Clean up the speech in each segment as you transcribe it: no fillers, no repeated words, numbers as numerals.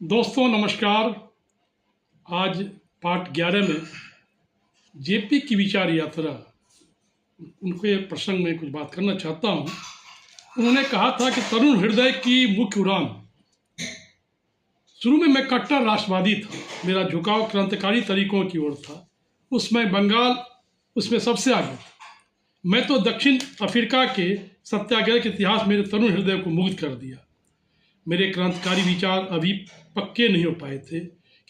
दोस्तों नमस्कार। आज पार्ट 11 में जेपी की विचार यात्रा उनके प्रसंग में कुछ बात करना चाहता हूँ। उन्होंने कहा था कि तरुण हृदय की मुख्य उड़ान। शुरू में मैं कट्टर राष्ट्रवादी था, मेरा झुकाव क्रांतिकारी तरीकों की ओर था। उसमें सबसे आगे था। मैं तो दक्षिण अफ्रीका के सत्याग्रह के इतिहास मेरे तरुण हृदय को मुग्ध कर दिया। मेरे क्रांतिकारी विचार अभी पक्के नहीं हो पाए थे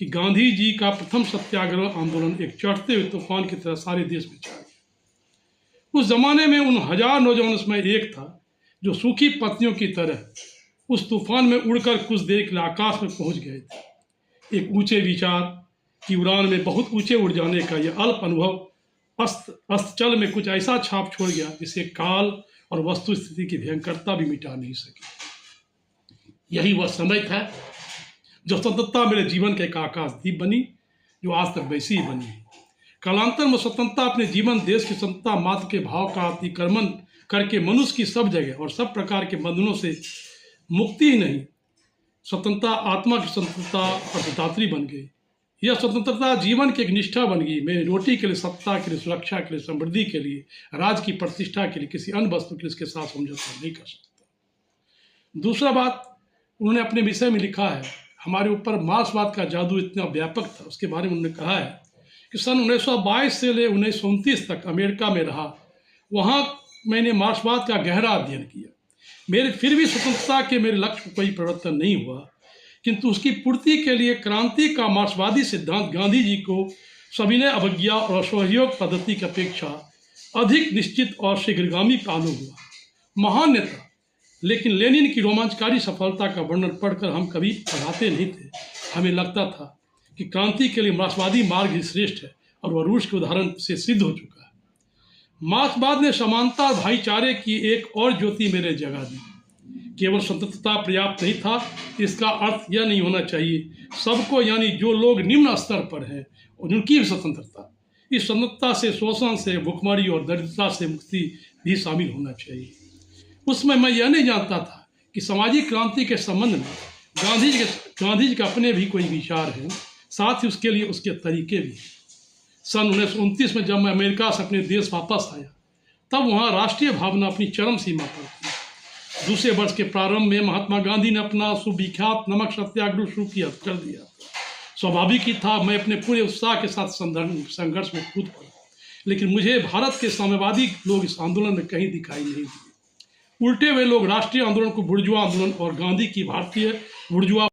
कि गांधी जी का प्रथम सत्याग्रह आंदोलन एक चढ़ते हुए तूफान की तरह सारे देश में छा गया। उस जमाने में उन हजार नौजवानों में एक था जो सूखी पत्तियों की तरह उस तूफान में उड़कर कुछ देर के लिए आकाश में पहुंच गए थे। एक ऊंचे विचार की उड़ान में बहुत ऊंचे उड़ जाने का यह अल्प अनुभव अस्त्रचल में कुछ ऐसा छाप छोड़ गया जिसे काल और वस्तु स्थिति की भयंकरता भी मिटा नहीं सकी। यही वह समय था जब स्वतंत्रता मेरे जीवन का एक आकाशदीप बनी, जो आज तक वैसी ही बनी है। कालांतर में स्वतंत्रता अपने जीवन देश की स्वतंत्रता मात्र के भाव का अतिक्रमण करके मनुष्य की सब जगह और सब प्रकार के बंधनों से मुक्ति ही नहीं, स्वतंत्रता आत्मा की स्वतंत्रता अर्थदात्री बन गई। यह स्वतंत्रता जीवन की एक निष्ठा बन गई। मेरी रोटी के लिए, सत्ता के लिए, सुरक्षा के लिए, समृद्धि के लिए, राज की प्रतिष्ठा के लिए, किसी अन्य वस्तु के लिए इसके साथ समझौता नहीं कर सकता। दूसरा बात उन्होंने अपने विषय में लिखा है, हमारे ऊपर मार्क्सवाद का जादू इतना व्यापक था। उसके बारे में उन्होंने कहा है कि सन 1922 से ले 1929 तक अमेरिका में रहा। वहाँ मैंने मार्क्सवाद का गहरा अध्ययन किया। फिर भी स्वतंत्रता के मेरे लक्ष्य को कोई परिवर्तन नहीं हुआ, किंतु उसकी पूर्ति के लिए क्रांति का मार्क्सवादी सिद्धांत गांधी जी को सविनय अवज्ञा और असहयोग पद्धति की अपेक्षा अधिक निश्चित और शीघ्रगामी मालूम हुआ। महान नेता, लेकिन लेनिन की रोमांचकारी सफलता का वर्णन पढ़कर हम कभी पढ़ाते नहीं थे। हमें लगता था कि क्रांति के लिए मार्क्सवादी मार्ग ही श्रेष्ठ है और वह रूस के उदाहरण से सिद्ध हो चुका है। मार्क्सवाद ने समानता और भाईचारे की एक और ज्योति मेरे जगा दी। केवल स्वतंत्रता पर्याप्त नहीं था, इसका अर्थ यह नहीं होना चाहिए सबको, यानी जो लोग निम्न स्तर पर हैं उनकी भी स्वतंत्रता। इस स्वतंत्रता से शोषण से, भुखमरी और दरिद्रता से मुक्ति भी शामिल होना चाहिए। उसमें मैं यह नहीं जानता था कि सामाजिक क्रांति के संबंध में गांधी जी के अपने भी कोई विचार हैं, साथ ही उसके लिए उसके तरीके भी। सन 1929 में जब मैं अमेरिका से अपने देश वापस आया, तब वहाँ राष्ट्रीय भावना अपनी चरम सीमा पर थी। दूसरे वर्ष के प्रारंभ में महात्मा गांधी ने अपना सुविख्यात नमक सत्याग्रह शुरू कर दिया। स्वाभाविक ही था मैं अपने पूरे उत्साह के साथ संघर्ष में कूद पड़ा, लेकिन मुझे भारत के साम्यवादी लोग इस आंदोलन में कहीं दिखाई नहीं दिए। उल्टे वे लोग राष्ट्रीय आंदोलन को बुर्जुआ आंदोलन और गांधी की भारतीय बुर्जुआ